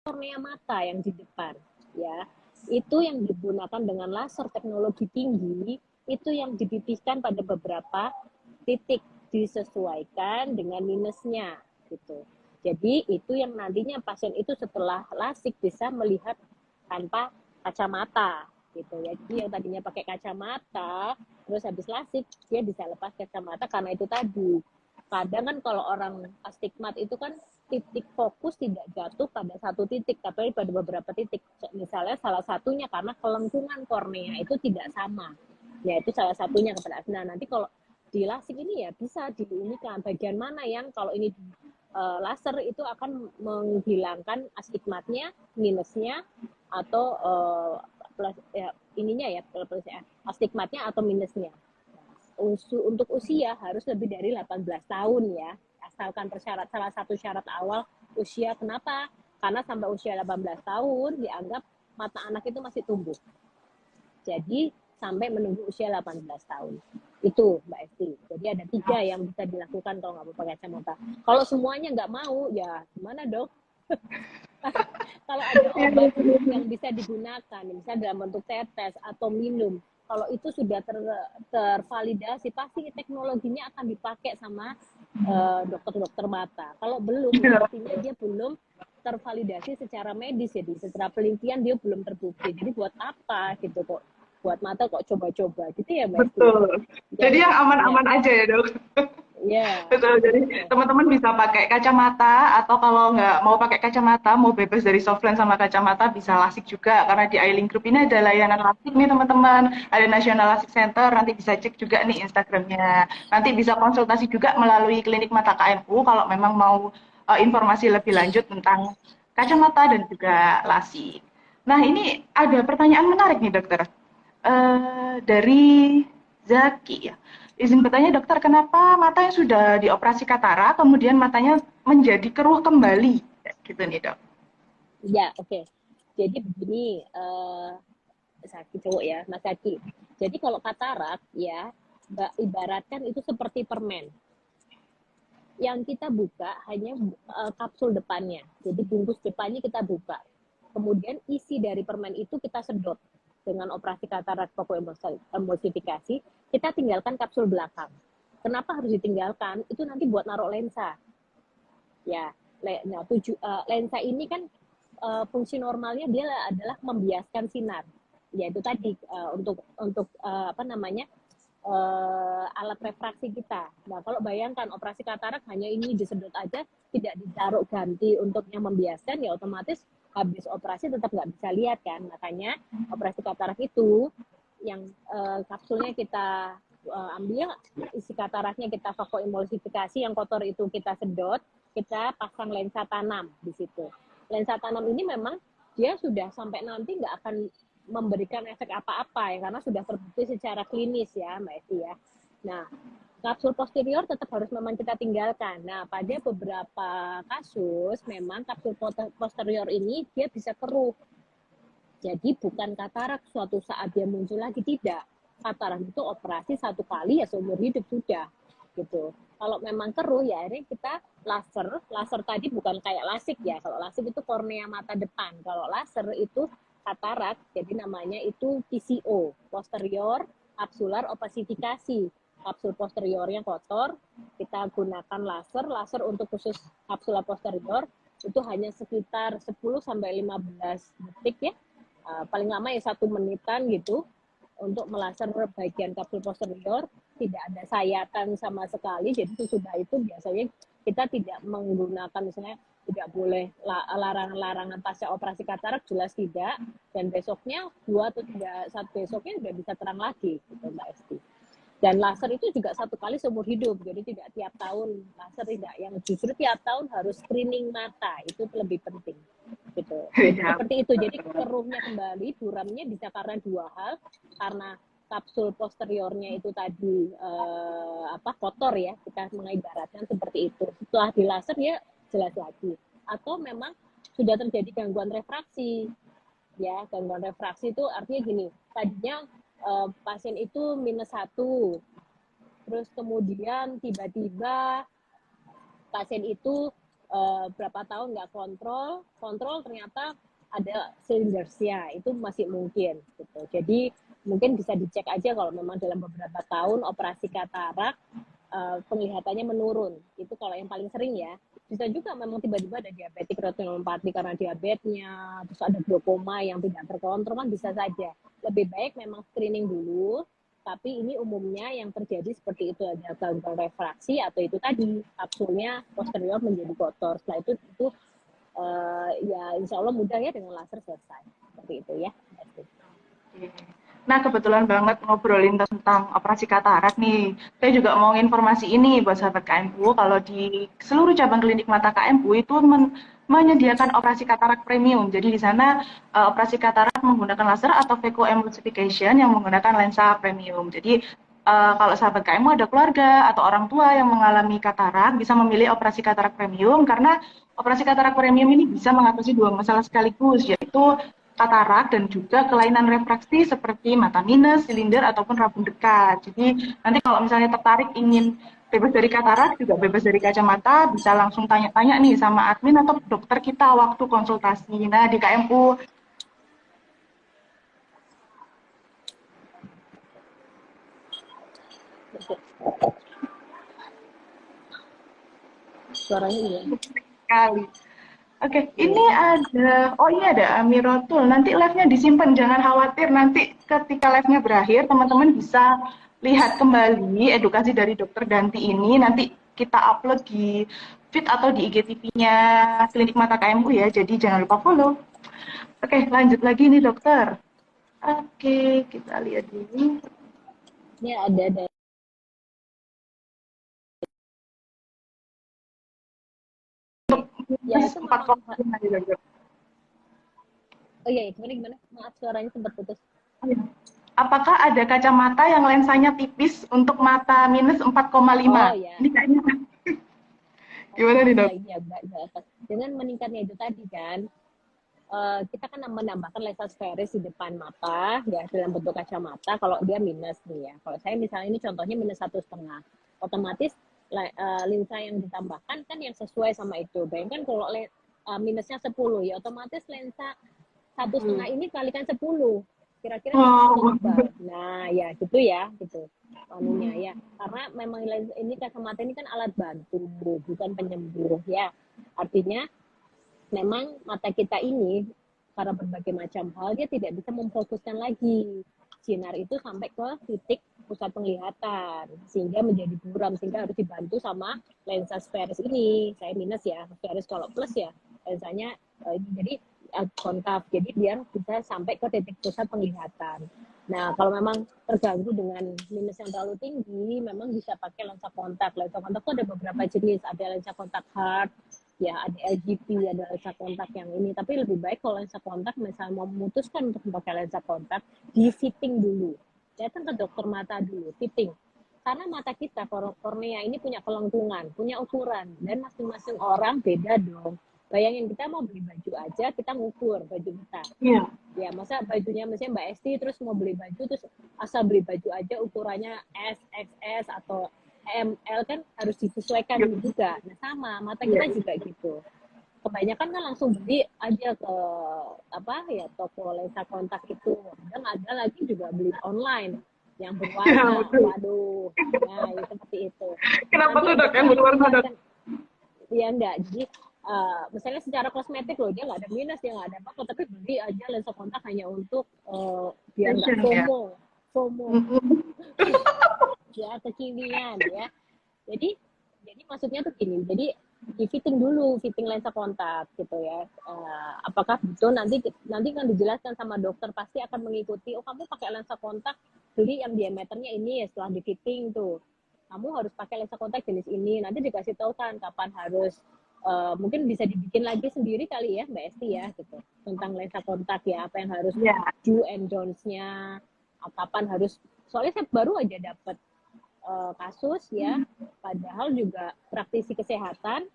kornea mata yang di depan, ya. Itu yang digunakan dengan laser teknologi tinggi, itu yang dipipihkan pada beberapa titik disesuaikan dengan minusnya gitu. Jadi itu yang nantinya pasien itu setelah lasik bisa melihat tanpa kacamata gitu ya. Jadi yang tadinya pakai kacamata terus habis lasik dia bisa lepas kacamata karena itu tadi. Kadang kan kalau orang astigmat itu kan titik fokus tidak jatuh pada satu titik tapi pada beberapa titik. Misalnya salah satunya karena kelengkungan kornea itu tidak sama. Ya itu salah satunya kepada. Nah, nanti kalau di lasik ini ya bisa diunikan bagian mana yang kalau ini laser itu akan menghilangkan astigmatnya, minusnya atau plus ya, ininya ya plus ya, astigmatnya atau minusnya. Untuk usia harus lebih dari 18 tahun ya. Asalkan persyarat salah satu syarat awal usia. Kenapa? Karena sampai usia 18 tahun dianggap mata anak itu masih tumbuh. Jadi sampai menunggu usia 18 tahun. Itu Mbak Esti. Jadi ada 3 yang bisa dilakukan kalau nggak mau pakai kacamata. Kalau semuanya nggak mau, ya gimana dok? Kalau ada obat yang bisa digunakan, misalnya dalam bentuk tetes atau minum, kalau itu sudah tervalidasi, pasti teknologinya akan dipakai sama dokter-dokter mata. Kalau belum, artinya dia belum tervalidasi secara medis, jadi secara penelitian dia belum terbukti. Jadi buat apa gitu kok? Buat mata kok coba-coba gitu ya Mbak? Betul. Jadi yang aman-aman ya. aja ya dok. Ya. Betul. Jadi teman-teman bisa pakai kacamata atau kalau nggak mau pakai kacamata, mau bebas dari soft lens sama kacamata bisa lasik juga karena di iLink Group ini ada layanan lasik nih teman-teman. Ada National Lasik Center, nanti bisa cek juga nih Instagramnya. Nanti bisa konsultasi juga melalui klinik mata KMU kalau memang mau informasi lebih lanjut tentang kacamata dan juga lasik. Nah ini ada pertanyaan menarik nih dokter. Dari Zaki ya. Izin bertanya dokter, kenapa mata yang sudah dioperasi katarak kemudian matanya menjadi keruh kembali, gitu nih dok. Ya, oke. Jadi begini, Saki cowok ya, Mas Saki. Jadi kalau katarak ya, ibaratkan itu seperti permen. Yang kita buka hanya kapsul depannya. Jadi bungkus depannya kita buka. Kemudian isi dari permen itu kita sedot dengan operasi katarak fokoemulsifikasi. Kita tinggalkan kapsul belakang. Kenapa harus ditinggalkan? Itu nanti buat naruh lensa. Ya, nah, lensa ini kan fungsi normalnya dia adalah membiaskan sinar. Yaitu tadi untuk apa namanya? Alat refraksi kita. Nah, kalau bayangkan operasi katarak hanya ini disedot aja, tidak ditaruh ganti untuk yang membiaskan, ya otomatis habis operasi tetap nggak bisa lihat kan. Makanya operasi katarak itu yang kapsulnya kita ambil, isi kataraknya kita fokoemulsifikasi, yang kotor itu kita sedot, kita pasang lensa tanam di situ. Lensa tanam ini memang dia sudah sampai nanti nggak akan memberikan efek apa-apa ya, karena sudah terbukti secara klinis ya Mbak Esti ya. Nah, kapsul posterior tetap harus memang kita tinggalkan. Nah, pada beberapa kasus memang kapsul posterior ini dia bisa keruh. Jadi bukan katarak suatu saat dia muncul lagi, tidak. Katarak itu operasi satu kali ya seumur hidup sudah gitu. Kalau memang keruh ya ini kita laser tadi bukan kayak lasik ya. Kalau lasik itu kornea mata depan. Kalau laser itu katarak, jadi namanya itu PCO, posterior capsular opacifikasi. Kapsul posteriornya kotor, kita gunakan laser untuk khusus kapsula posterior itu hanya sekitar 10 sampai 15 detik ya. Paling lama ya 1 menitan gitu untuk melaser bagian kapsul posterior, tidak ada sayatan sama sekali. Jadi sesudah itu biasanya kita tidak menggunakan, misalnya tidak boleh larangan-larangan pasca operasi katarak, jelas tidak. Dan besoknya 2 atau 3 saat besoknya sudah bisa terang lagi gitu Mbak Esti. Dan laser itu juga 1 kali seumur hidup, jadi tidak tiap tahun laser, tidak. Yang justru tiap tahun harus screening mata, itu lebih penting gitu. Jadi seperti itu. Jadi keruhnya kembali, buramnya bisa karena 2 hal, karena kapsul posteriornya itu tadi kotor ya, kita mengibaratkan seperti itu. Setelah di laser ya jelas lagi. Atau memang sudah terjadi gangguan refraksi. Ya, gangguan refraksi itu artinya gini, tadinya pasien itu -1, terus kemudian tiba-tiba pasien itu berapa tahun nggak kontrol ternyata ada Schindler's-nya, itu masih mungkin gitu. Jadi mungkin bisa dicek aja kalau memang dalam beberapa tahun operasi katarak penglihatannya menurun. Itu kalau yang paling sering ya. Bisa juga memang tiba-tiba ada diabetik retinopati karena diabetesnya, terus ada glaukoma yang tidak terkontrol, kan bisa saja. Lebih baik memang screening dulu, tapi ini umumnya yang terjadi seperti itu, ada gangguan refraksi atau itu tadi kapsulnya posterior menjadi kotor. Setelah itu ya insya Allah mudah ya, dengan laser selesai. Seperti itu ya. Nah, kebetulan banget ngobrolin tentang operasi katarak nih. Saya juga mau informasi ini buat sahabat KMU, kalau di seluruh cabang klinik mata KMU itu menyediakan operasi katarak premium. Jadi di sana operasi katarak menggunakan laser atau phacoemulsification yang menggunakan lensa premium. Jadi kalau sahabat KMU ada keluarga atau orang tua yang mengalami katarak, bisa memilih operasi katarak premium karena operasi katarak premium ini bisa mengatasi 2 masalah sekaligus, yaitu katarak dan juga kelainan refraksi seperti mata minus, silinder, ataupun rabun dekat. Jadi nanti kalau misalnya tertarik ingin bebas dari katarak, juga bebas dari kacamata, bisa langsung tanya-tanya nih sama admin atau dokter kita waktu konsultasi. Nah, di KMU. Suaranya iya. Sekali. Oke, ini ada Amirotul. Nanti live-nya disimpan, jangan khawatir. Nanti ketika live-nya berakhir, teman-teman bisa lihat kembali edukasi dari Dokter Danti ini. Nanti kita upload di feed atau di IGTV-nya Klinik Mata KMU ya. Jadi jangan lupa follow. Oke, lanjut lagi nih dokter. Oke, kita lihat dulu. Ini ada ya itu memang. Oh iya, gimana? Maaf, suaranya sempat putus. Apakah ada kacamata yang lensanya tipis untuk mata minus 4,5? Oh ya. Ini kayaknya Gimana nih dok? Iya, dengan meningkatnya itu tadi kan, kita kan menambahkan lensa sferis di depan mata ya dalam bentuk kacamata kalau dia minus nih ya. Kalau saya misalnya ini contohnya minus 1,5, otomatis lensa yang ditambahkan kan yang sesuai sama itu. Bayangkan kalau minusnya 10 ya otomatis lensa 1,5 ini kalikan 10, kira-kira Wow. tebal. Nah ya gitu ya gitu anunya ya, karena memang ini kacamata ini kan alat bantu bukan penyembuh ya, artinya memang mata kita ini karena berbagai macam hal dia tidak bisa memfokuskan lagi sinar itu sampai ke titik pusat penglihatan sehingga menjadi buram, sehingga harus dibantu sama lensa sferis ini. Saya minus ya, sferis kalau plus ya lensanya jadi konkav, jadi biar bisa sampai ke titik pusat penglihatan. Nah, kalau memang terganggu dengan minus yang terlalu tinggi, memang bisa pakai lensa kontak. Lensa kontak itu ada beberapa jenis, ada lensa kontak hard, ya ada LGP, ada lensa kontak yang ini. Tapi lebih baik kalau lensa kontak misalnya mau memutuskan untuk pakai lensa kontak, di fitting dulu. Datang ke dokter mata dulu, fitting. Karena mata kita, kornea ini punya kelengkungan, punya ukuran, dan masing-masing orang beda dong. Bayangin kita mau beli baju aja, kita ngukur baju kita. Iya. Ya, masa bajunya misalnya Mbak Esti terus mau beli baju terus asal beli baju aja ukurannya S, XS atau ML kan harus disesuaikan juga. Nah, sama mata kita juga gitu. Kebanyakan kan langsung beli aja ke toko lensa kontak itu. Dan ada lagi juga beli online yang berwarna. Waduh. Nah, ya seperti itu. Kenapa tuh dok yang berwarna dok? Iya enggak. Jadi misalnya secara kosmetik loh dia nggak ada minus, dia nggak ada apa-apa, tapi beli aja lensa kontak hanya untuk biar nggak FOMO ya, kekinian ya. Jadi maksudnya tuh gini, jadi di fitting dulu, fitting lensa kontak gitu ya. Apakah betul nanti kan dijelaskan sama dokter, pasti akan mengikuti. Oh kamu pakai lensa kontak beli yang diameternya ini ya, setelah di fitting tuh kamu harus pakai lensa kontak jenis ini. Nanti dikasih tahu kan kapan harus mungkin bisa dibikin lagi sendiri kali ya Mbak Esti ya gitu tentang lensa kontak ya, apa yang harus do and don'ts-nya, kapan harus, soalnya saya baru aja dapat kasus ya, padahal juga praktisi kesehatan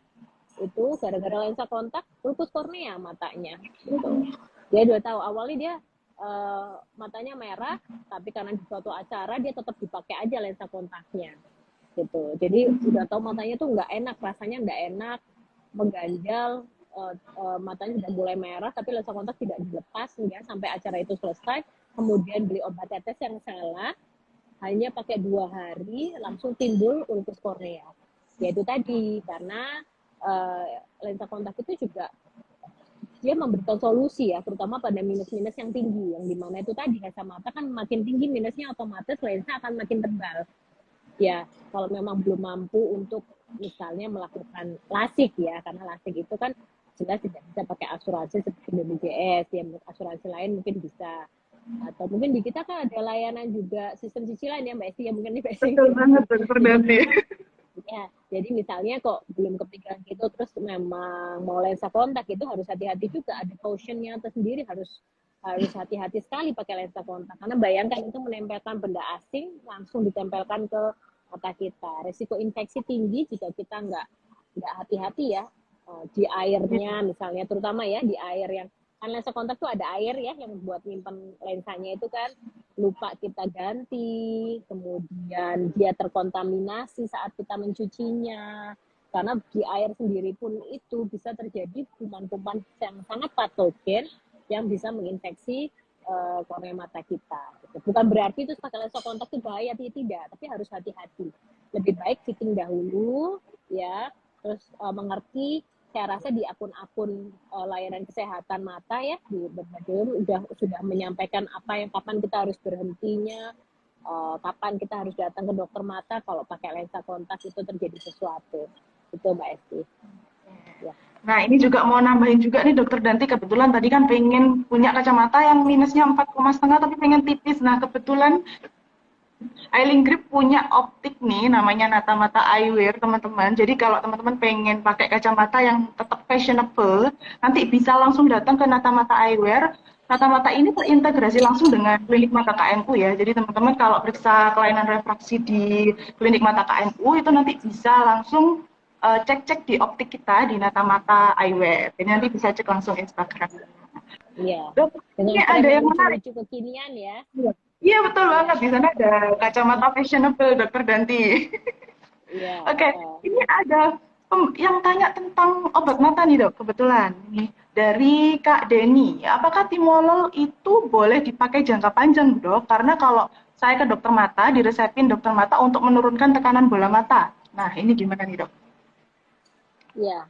itu gara-gara lensa kontak lupus kornea matanya gitu. Dia 2 tahun awalnya dia matanya merah, tapi karena di suatu acara dia tetap dipakai aja lensa kontaknya gitu. Jadi udah tahu matanya tuh nggak enak, rasanya nggak enak, mengganjal, matanya sudah mulai merah, tapi lensa kontak tidak dilepas hingga sampai acara itu selesai. Kemudian beli obat tetes yang salah, hanya pakai 2 hari langsung timbul ulkus kornea. Yaitu tadi karena lensa kontak itu juga dia memberikan solusi ya, terutama pada minus-minus yang tinggi, yang dimana itu tadi kacamata kan makin tinggi minusnya, otomatis lensa akan makin tebal. Ya, kalau memang belum mampu untuk misalnya melakukan lasik ya, karena lasik itu kan jelas tidak bisa pakai asuransi seperti BPJS, ya asuransi lain mungkin bisa, atau mungkin di kita kan ada layanan juga sistem cicilan ya Mbak Esti ya, mungkin di Mbak Esti. Betul banget dokter Danti. Ya, jadi misalnya kok belum kepikiran gitu terus memang mau lensa kontak itu harus hati-hati juga, ada cautionnya tersendiri, harus hati-hati sekali pakai lensa kontak karena bayangkan itu menempelkan benda asing langsung ditempelkan ke mata kita, resiko infeksi tinggi jika kita nggak hati-hati ya di airnya misalnya, terutama ya di air yang kan lensa kontak tuh ada air ya yang buat nyimpen lensanya itu kan, lupa kita ganti, kemudian dia terkontaminasi saat kita mencucinya, karena di air sendiri pun itu bisa terjadi kuman-kuman yang sangat patogen yang bisa menginfeksi kornea mata kita. Bukan berarti itu pakai lensa kontak itu bahaya, tidak, tapi harus hati-hati. Lebih baik fitting dahulu ya, terus mengerti. Saya rasa di akun-akun layanan kesehatan mata ya di berbagai sudah menyampaikan kapan kita harus berhentinya, kapan kita harus datang ke dokter mata kalau pakai lensa kontak itu terjadi sesuatu. Itu Mbak Esti. Ya. Nah ini juga mau nambahin juga nih dokter Danti, kebetulan tadi kan pengen punya kacamata yang minusnya 4,5 tapi pengen tipis. Nah kebetulan Eyelink Grip punya optik nih namanya Natamata Eyewear teman-teman. Jadi kalau teman-teman pengen pakai kacamata yang tetap fashionable, nanti bisa langsung datang ke Natamata Eyewear. Natamata ini terintegrasi langsung dengan klinik mata KMU ya. Jadi teman-teman kalau periksa kelainan refraksi di klinik mata KMU itu nanti bisa langsung cek-cek di optik kita di Nata Mata Eyewear. Jadi nanti bisa cek langsung Instagram. Iya. Dok, Dengan ini ada frame yang yang menarik. lucu-lucu kekinian ya. Iya, iya, betul Iya. banget. Di sana ada kacamata fashionable Dokter Danti. Iya. Oke, ini ada yang tanya tentang obat mata nih dok, kebetulan. Ini dari Kak Deni. Apakah timolol itu boleh dipakai jangka panjang dok? Karena kalau saya ke dokter mata, diresepin dokter mata untuk menurunkan tekanan bola mata. Nah, ini gimana nih dok? Iya.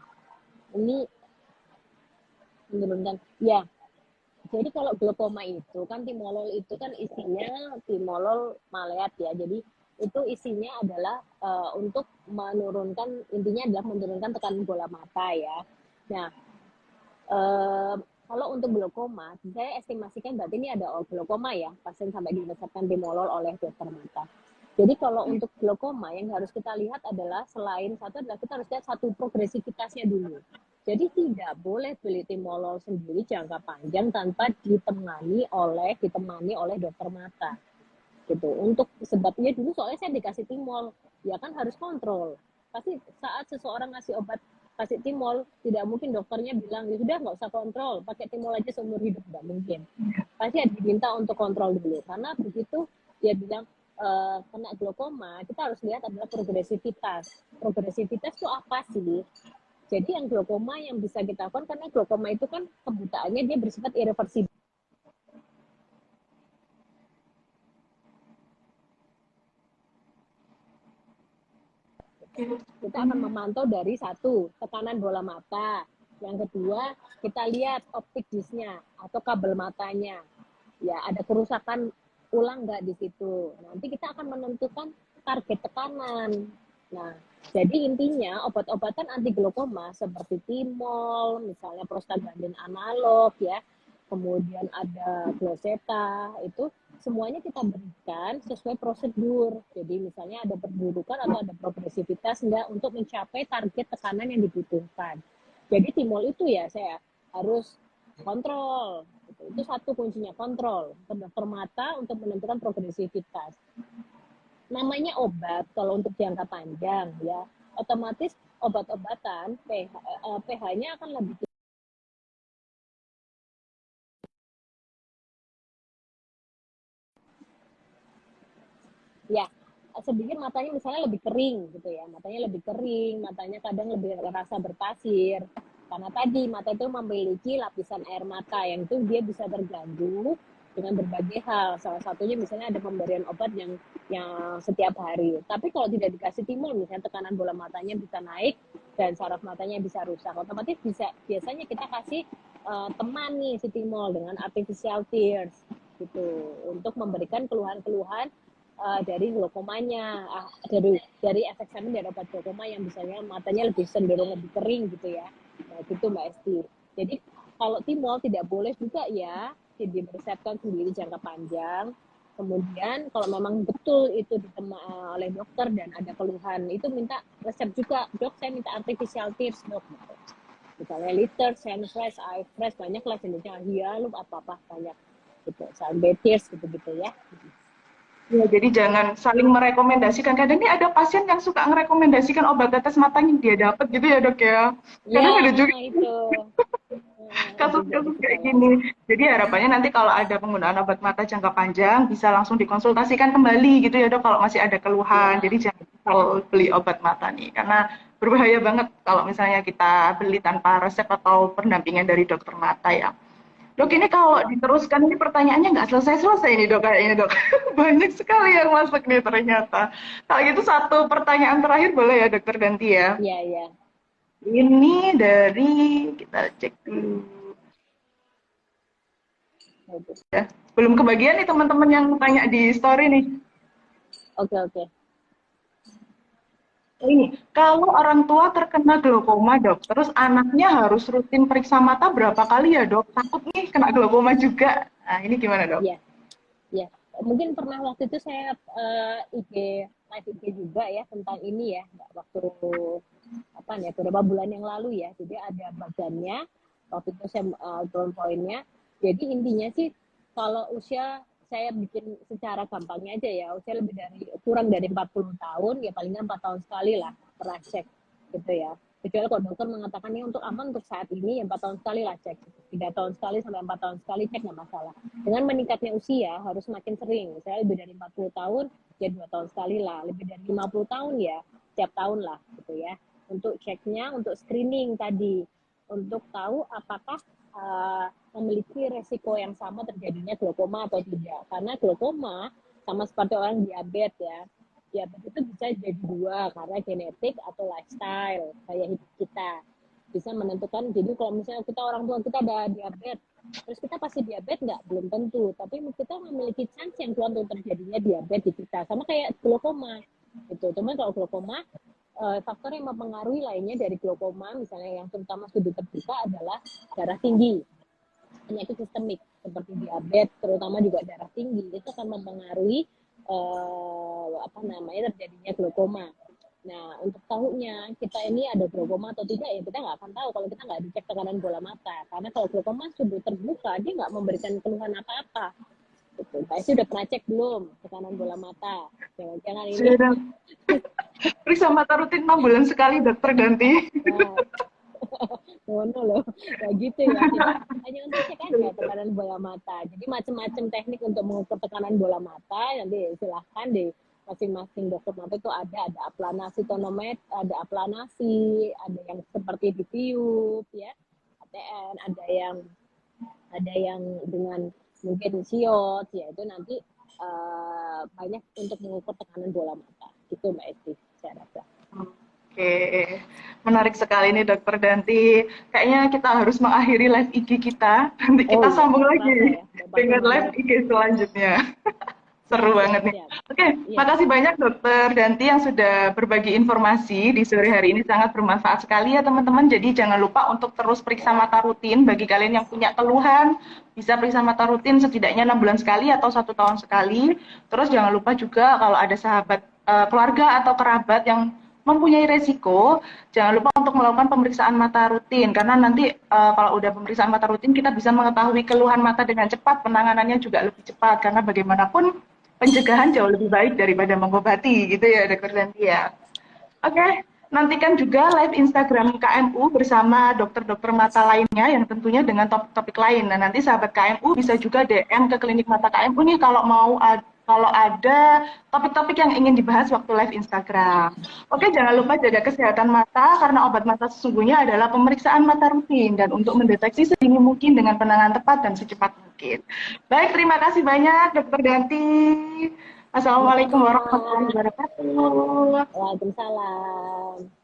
Ini menurunkan. Ya. Jadi kalau glaukoma itu kan timolol itu kan isinya timolol maleat ya. Jadi itu isinya adalah untuk menurunkan, intinya adalah menurunkan tekanan bola mata ya. Nah, eh, kalau untuk glaukoma, saya estimasikan berarti ini ada glaukoma ya, pasien sampai diresepkan timolol oleh dokter mata. Jadi kalau untuk glaukoma yang harus kita lihat adalah selain satu adalah kita harus lihat satu progresivitasnya dulu. Jadi tidak boleh beli timolol sendiri jangka panjang tanpa ditemani oleh dokter mata gitu. Untuk sebabnya dulu soalnya saya dikasih timol, ya kan harus kontrol. Pasti saat seseorang ngasih obat kasih timol, tidak mungkin dokternya bilang ya sudah nggak usah kontrol, pakai timol aja seumur hidup, nggak mungkin. Pasti ada diminta untuk kontrol dulu, karena begitu dia bilang kena glaukoma, kita harus lihat adalah progresivitas. Progresivitas itu apa sih? Jadi yang glaukoma yang bisa kita lakukan, karena glaukoma itu kan kebutaannya dia bersifat irreversibel. Kita akan memantau dari satu, tekanan bola mata. Yang kedua, kita lihat optik disnya atau kabel matanya. Ya, ada kerusakan ulang nggak di situ. Nanti kita akan menentukan target tekanan. Nah, jadi intinya obat-obatan anti glaukoma seperti timol, misalnya prostaglandin analog ya, kemudian ada Gluceta, itu semuanya kita berikan sesuai prosedur. Jadi misalnya ada perburukan atau ada progresivitas enggak untuk mencapai target tekanan yang dibutuhkan. Jadi timol itu ya saya harus kontrol. Itu satu kuncinya, kontrol ke dokter mata untuk menentukan progresivitas. Namanya obat kalau untuk jangka panjang ya, otomatis obat-obatan pH-nya akan lebih ya, sedikit matanya misalnya lebih kering gitu ya, matanya lebih kering, matanya kadang lebih rasa berpasir, karena tadi mata itu memiliki lapisan air mata yang itu dia bisa terganggu dengan berbagai hal, salah satunya misalnya ada pemberian obat yang setiap hari. Tapi kalau tidak dikasih timul, misalnya tekanan bola matanya bisa naik dan saraf matanya bisa rusak, otomatis biasanya kita kasih teman nih si timol dengan artificial tears gitu untuk memberikan keluhan-keluhan dari glaukomanya, dari efek samping dari obat glaukoma yang misalnya matanya lebih cenderung lebih kering gitu ya. Nah, gitu Mbak Esti. Jadi kalau timol tidak boleh juga ya diresepkan sendiri jangka panjang. Kemudian kalau memang betul itu ditemukan oleh dokter dan ada keluhan, itu minta resep juga, dok saya minta artificial tears dok. Gitu. Misalnya liter, Sunfresh, eye fresh, banyak lah jenisnya, hialum apa-apa banyak gitu, sampai tears gitu-gitu ya. Ya, jadi jangan saling merekomendasikan. Kadang ini ada pasien yang suka merekomendasikan obat tetes mata yang dia dapat gitu ya dok ya. Ya, Kadang ada juga itu juga kasus-kasus gitu kayak kalau gini. Jadi harapannya nanti kalau ada penggunaan obat mata jangka panjang bisa langsung dikonsultasikan kembali gitu ya dok kalau masih ada keluhan. ya, Jadi jangan kalau beli obat mata nih karena berbahaya banget kalau misalnya kita beli tanpa resep atau pendampingan dari dokter mata ya. Dok ya, ini kalau ya, diteruskan ini pertanyaannya nggak selesai-selesai nih dok kayaknya dok. Banyak sekali yang masuk nih ternyata. Kalau gitu satu pertanyaan terakhir boleh ya dokter ganti ya. ya, ya. Ini dari kita cek dulu. Bagus. Ya. Belum kebagian nih teman-teman yang tanya di story nih. Oke, oke. Ini, kalau orang tua terkena glaukoma dok, terus anaknya harus rutin periksa mata berapa kali ya dok? Takut nih kena glaukoma juga. Nah ini gimana dok? Ya, ya. Mungkin pernah waktu itu saya IG live IG juga ya tentang ini ya, waktu apa nih beberapa bulan yang lalu ya. Jadi ada bagiannya waktu itu saya poinnya. Jadi intinya sih kalau usia saya bikin secara gampangnya aja ya, usia lebih dari kurang dari 40 tahun ya paling 4 tahun sekali lah pernah cek. gitu ya. Kecuali kalau dokter mengatakan ini untuk aman untuk saat ini, ya 4 tahun sekali lah cek. 3 tahun sekali sampai 4 tahun sekali cek nggak masalah. Dengan meningkatnya usia harus makin sering. Misalnya lebih dari 40 tahun, ya 2 tahun sekali lah. Lebih dari 50 tahun ya, setiap tahun lah gitu ya. Untuk ceknya, untuk screening tadi. Untuk tahu apakah memiliki resiko yang sama terjadinya glaukoma atau tidak. Karena glaukoma sama seperti orang diabetes ya. Diabetes itu bisa jadi dua, karena genetik atau lifestyle gaya hidup kita bisa menentukan. Jadi kalau misalnya kita orang tua kita ada diabetes, terus kita pasti diabetes nggak? Belum tentu. Tapi kita memiliki chance yang kuat untuk terjadinya diabetes di kita. Sama kayak glaukoma. Gitu. Cuman kalau glaukoma, faktor yang mempengaruhi lainnya dari glaukoma, misalnya yang terutama sudut terbuka adalah darah tinggi, penyakit sistemik seperti diabetes, terutama juga darah tinggi, itu akan mempengaruhi terjadinya glaukoma. Nah, untuk tahunya kita ini ada glaukoma atau tidak, ya kita nggak akan tahu kalau kita nggak dicek tekanan bola mata. Karena kalau glaukoma sudut terbuka, dia nggak memberikan keluhan apa-apa. Gitu. Mbak Esi udah pernah cek belum tekanan bola mata? Jangan-jangan ini. Sudah. Periksa mata rutin 6 bulan sekali dokter ganti. Nah, ngono loh, kayak gitu ya. Jadi hanya untuk cek aja tekanan bola mata. Jadi macam-macam teknik untuk mengukur tekanan bola mata. Nanti silahkan di masing-masing dokter mata itu ada aplanasi tonometer, ada aplanasi, ada yang seperti ditiup ya, ATN, ada yang dengan mungkin siot, ya itu nanti banyak untuk mengukur tekanan bola mata. Gitu Mbak Esti, saya rasa. Oke, menarik sekali nih Dokter Danti. Kayaknya kita harus mengakhiri live IG kita. Nanti kita Iya, sambung lagi ya, dengan live IG selanjutnya. Seru banget nih. siap. Oke, Iya. makasih banyak Dokter Danti yang sudah berbagi informasi di sore hari ini, sangat bermanfaat sekali ya teman-teman. Jadi jangan lupa untuk terus periksa mata rutin bagi kalian yang punya keluhan, bisa periksa mata rutin setidaknya 6 bulan sekali atau 1 tahun sekali. Terus jangan lupa juga kalau ada sahabat keluarga atau kerabat yang mempunyai resiko, jangan lupa untuk melakukan pemeriksaan mata rutin karena nanti kalau udah pemeriksaan mata rutin kita bisa mengetahui keluhan mata dengan cepat, penanganannya juga lebih cepat karena bagaimanapun pencegahan jauh lebih baik daripada mengobati gitu ya Dokter Danti ya. Oke, nantikan juga live Instagram KMU bersama dokter-dokter mata lainnya yang tentunya dengan topik-topik lain. Nah, nanti sahabat KMU bisa juga DM ke klinik mata KMU nih kalau ada topik-topik yang ingin dibahas waktu live Instagram. Oke, jangan lupa jaga kesehatan mata karena obat mata sesungguhnya adalah pemeriksaan mata rutin dan untuk mendeteksi sedini mungkin dengan penanganan tepat dan secepat mungkin. Baik, terima kasih banyak Dokter Danti. Assalamualaikum Sama-sama. warahmatullahi wabarakatuh. Waalaikumsalam.